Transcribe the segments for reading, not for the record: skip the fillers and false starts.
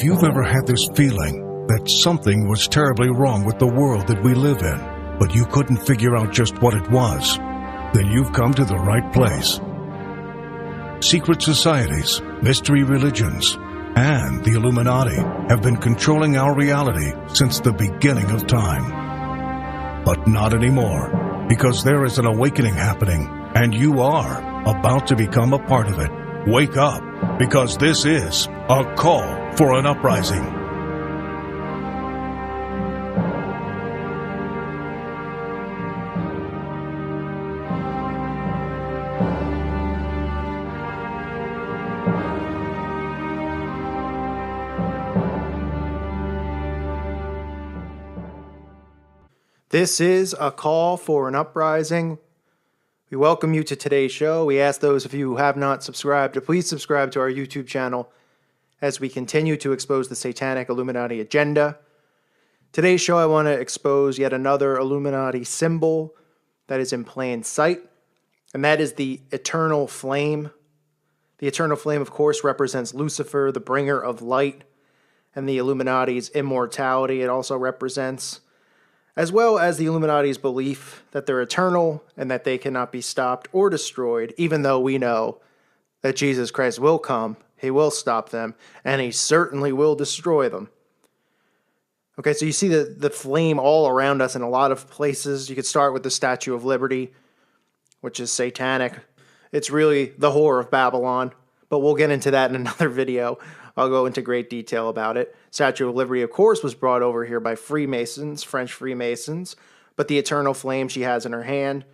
If you've ever had this feeling that something was terribly wrong with the world that we live in, but you couldn't figure out just what it was, then you've come to the right place. Secret societies, mystery religions, and the Illuminati have been controlling our reality since the beginning of time. But not anymore, because there is an awakening happening, and you are about to become a part of it. Wake up, because this is a call for an uprising. This is a call for an uprising. We welcome you to today's show. We ask those of you who have not subscribed to please subscribe to our YouTube channel as we continue to expose the satanic Illuminati agenda. Today's show, I want to expose yet another Illuminati symbol that is in plain sight, and that is the eternal flame. The eternal flame, of course, represents Lucifer, the bringer of light, and the Illuminati's immortality it also represents, as well as the Illuminati's belief that they're eternal and that they cannot be stopped or destroyed, even though we know that Jesus Christ will come, he will stop them, and he certainly will destroy them. Okay, so you see the flame all around us in a lot of places. You could start with the Statue of Liberty, which is satanic. It's really the whore of Babylon, but we'll get into that in another video. I'll go into great detail about it. Statue of Liberty, of course, was brought over here by Freemasons, French Freemasons, but the eternal flame she has in her hand.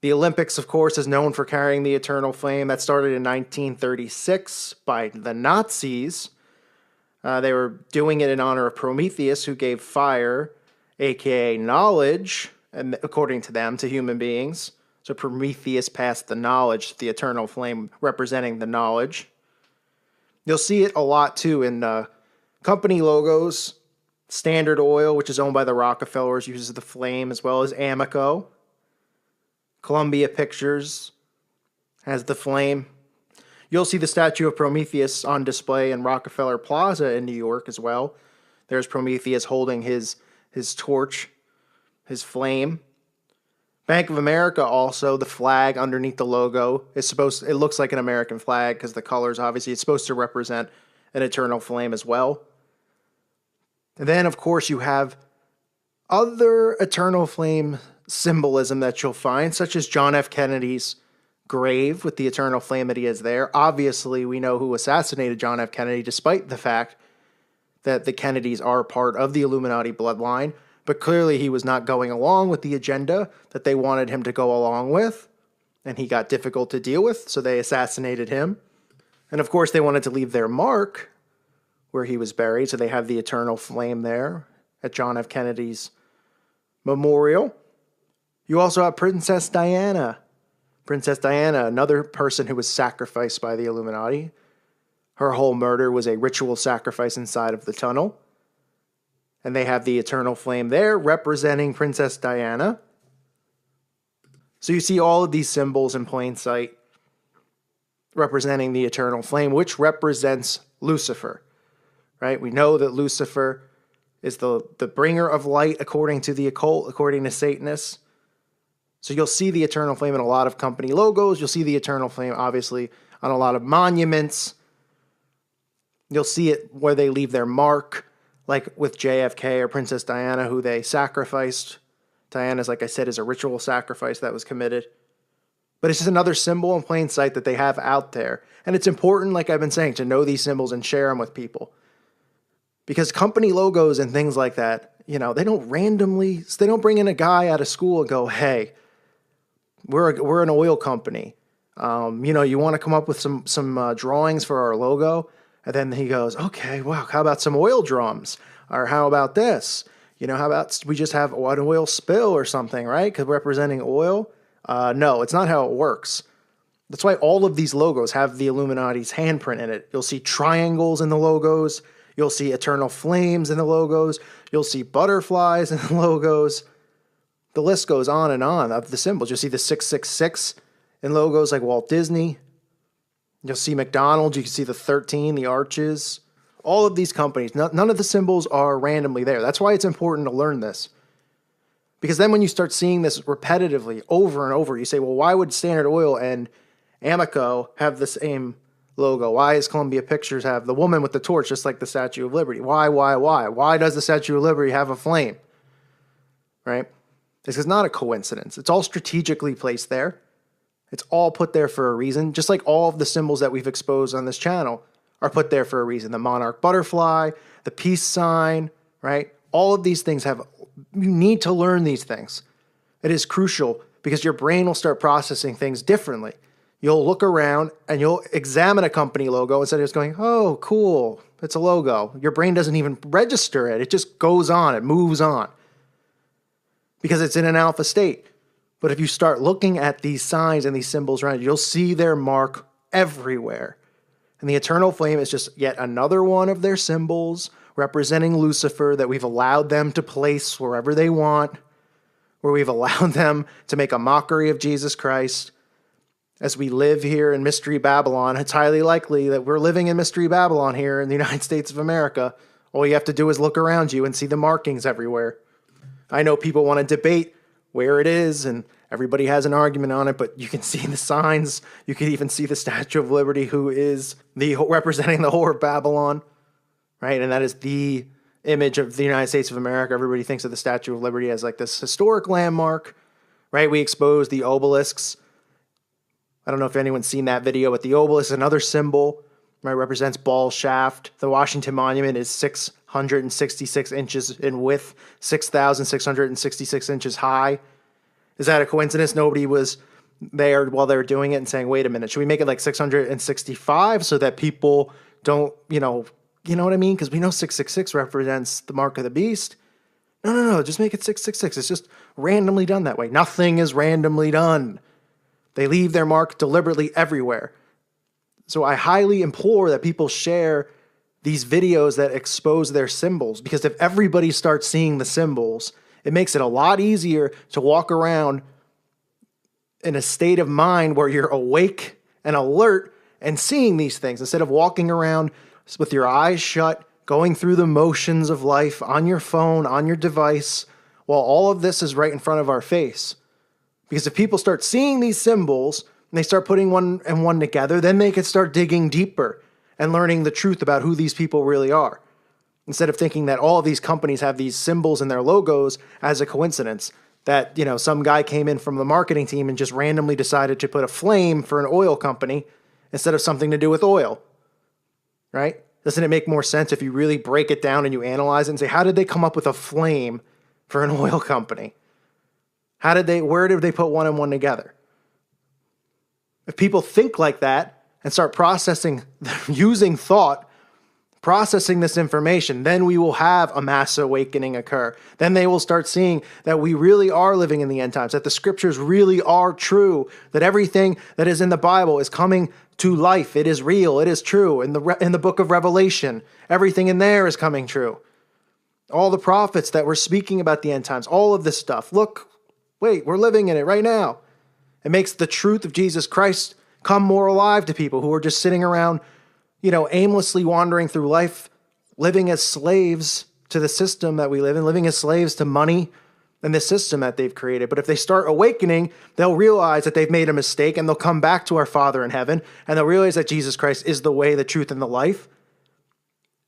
The Olympics, of course, is known for carrying the eternal flame. That started in 1936 by the Nazis. They were doing it in honor of Prometheus, who gave fire, aka knowledge, and according to them, to human beings. So Prometheus passed the knowledge, the eternal flame representing the knowledge. You'll see it a lot, too, in company logos. Standard Oil, which is owned by the Rockefellers, uses the flame, as well as Amoco. Columbia Pictures has the flame. You'll see the statue of Prometheus on display in Rockefeller Plaza in New York as well. There's Prometheus holding his torch, his flame. Bank of America also, the flag underneath the logo is it looks like an American flag because the colors, obviously, it's supposed to represent an eternal flame as well. And then, of course, you have other eternal flame symbolism that you'll find, such as John F. Kennedy's grave with the eternal flame that he has there. Obviously, we know who assassinated John F. Kennedy, despite the fact that the Kennedys are part of the Illuminati bloodline. But clearly he was not going along with the agenda that they wanted him to go along with, and he got difficult to deal with, so they assassinated him. And of course they wanted to leave their mark where he was buried, so they have the eternal flame there at John F. Kennedy's memorial. You also have Princess Diana. Princess Diana, another person who was sacrificed by the Illuminati. Her whole murder was a ritual sacrifice inside of the tunnel. And they have the eternal flame there representing Princess Diana. So you see all of these symbols in plain sight representing the eternal flame, which represents Lucifer, right? We know that Lucifer is the bringer of light according to the occult, according to Satanists. So you'll see the eternal flame in a lot of company logos. You'll see the eternal flame, obviously, on a lot of monuments. You'll see it where they leave their mark, like with JFK or Princess Diana, who they sacrificed. Diana's, like I said, is a ritual sacrifice that was committed. But it's just another symbol in plain sight that they have out there. And it's important, like I've been saying, to know these symbols and share them with people. Because company logos and things like that, they don't bring in a guy out of school and go, hey, we're an oil company. You want to come up with some drawings for our logo? And then he goes, okay, well, how about some oil drums? Or how about this? How about we just have an oil spill or something, right? Because representing oil? No, it's not how it works. That's why all of these logos have the Illuminati's handprint in it. You'll see triangles in the logos. You'll see eternal flames in the logos. You'll see butterflies in the logos. The list goes on and on of the symbols. You'll see the 666 in logos like Walt Disney. You'll see McDonald's. You can see the 13, the arches. All of these companies, none of the symbols are randomly there. That's why it's important to learn this. Because then when you start seeing this repetitively over and over, you say, well, why would Standard Oil and Amoco have the same logo? Why does Columbia Pictures have the woman with the torch, just like the Statue of Liberty? Why? Why does the Statue of Liberty have a flame? Right? This is not a coincidence. It's all strategically placed there. It's all put there for a reason, just like all of the symbols that we've exposed on this channel are put there for a reason. The monarch butterfly, the peace sign, right? All of these things you need to learn these things. It is crucial because your brain will start processing things differently. You'll look around and you'll examine a company logo instead of just going, oh, cool, it's a logo. Your brain doesn't even register it. It just goes on. It moves on because it's in an alpha state. But if you start looking at these signs and these symbols around you, you'll see their mark everywhere. And the eternal flame is just yet another one of their symbols representing Lucifer that we've allowed them to place wherever they want, where we've allowed them to make a mockery of Jesus Christ. As we live here in Mystery Babylon, it's highly likely that we're living in Mystery Babylon here in the United States of America. All you have to do is look around you and see the markings everywhere. I know people want to debate where it is, and everybody has an argument on it, but you can see the signs. You can even see the Statue of Liberty, who is representing the whore of Babylon, right? And that is the image of the United States of America. Everybody thinks of the Statue of Liberty as like this historic landmark, right? We expose the obelisks. I don't know if anyone's seen that video, but the obelisk is another symbol, right? Represents Baal's shaft. The Washington Monument is 666 inches in width, 6,666 inches high. Is that a coincidence? Nobody was there while they were doing it and saying, wait a minute, should we make it like 665 so that people don't, you know what I mean? Because we know 666 represents the mark of the beast. No, just make it 666. It's just randomly done that way. Nothing is randomly done. They leave their mark deliberately everywhere. So I highly implore that people share these videos that expose their symbols, because if everybody starts seeing the symbols, it makes it a lot easier to walk around in a state of mind where you're awake and alert and seeing these things instead of walking around with your eyes shut, going through the motions of life on your phone, on your device, while all of this is right in front of our face. Because if people start seeing these symbols and they start putting one and one together, then they can start digging deeper and learning the truth about who these people really are. Instead of thinking that all of these companies have these symbols in their logos as a coincidence, that, some guy came in from the marketing team and just randomly decided to put a flame for an oil company instead of something to do with oil, right? Doesn't it make more sense if you really break it down and you analyze it and say, how did they come up with a flame for an oil company? Where did they put one and one together? If people think like that and start processing, using thought, processing this information, then we will have a mass awakening occur. Then they will start seeing that we really are living in the end times, that the scriptures really are true, that everything that is in the Bible is coming to life. It is real. It is true. In the book of Revelation, everything in there is coming true. All the prophets that were speaking about the end times, all of this stuff. Look, wait, we're living in it right now. It makes the truth of Jesus Christ come more alive to people who are just sitting around, aimlessly wandering through life, living as slaves to the system that we live in, living as slaves to money and the system that they've created. But if they start awakening, they'll realize that they've made a mistake, and they'll come back to our Father in heaven, and they'll realize that Jesus Christ is the way, the truth, and the life.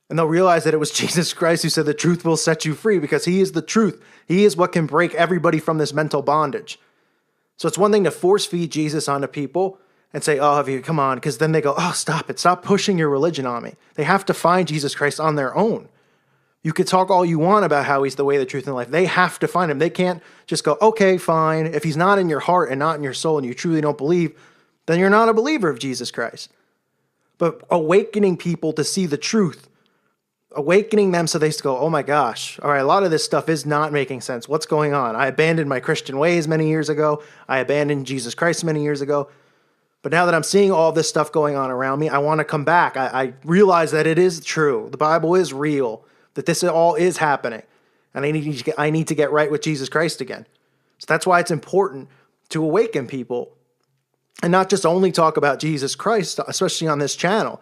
And they'll realize that it was Jesus Christ who said the truth will set you free, because he is the truth. He is what can break everybody from this mental bondage. So it's one thing to force feed Jesus onto people and say, oh, come on, because then they go, oh, stop it. Stop pushing your religion on me. They have to find Jesus Christ on their own. You could talk all you want about how he's the way, the truth, and the life. They have to find him. They can't just go, okay, fine. If he's not in your heart and not in your soul and you truly don't believe, then you're not a believer of Jesus Christ. But awakening people to see the truth, awakening them so they go, oh my gosh, all right, a lot of this stuff is not making sense. What's going on? I abandoned my Christian ways many years ago. I abandoned Jesus Christ many years ago. But now that I'm seeing all this stuff going on around me, I want to come back. I realize that it is true. The Bible is real, that this all is happening. And I need to get right with Jesus Christ again. So that's why it's important to awaken people and not just only talk about Jesus Christ, especially on this channel.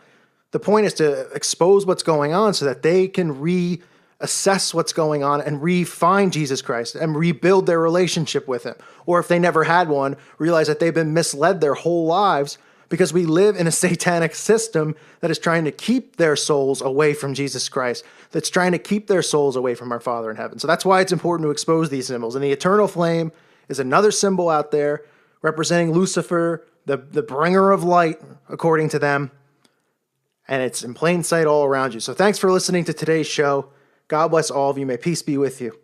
The point is to expose what's going on so that they can reassess what's going on and re-find Jesus Christ and rebuild their relationship with him. Or if they never had one, realize that they've been misled their whole lives because we live in a satanic system that is trying to keep their souls away from Jesus Christ, that's trying to keep their souls away from our Father in heaven. So that's why it's important to expose these symbols. And the eternal flame is another symbol out there representing Lucifer, the bringer of light, according to them. And it's in plain sight all around you. So thanks for listening to today's show. God bless all of you. May peace be with you.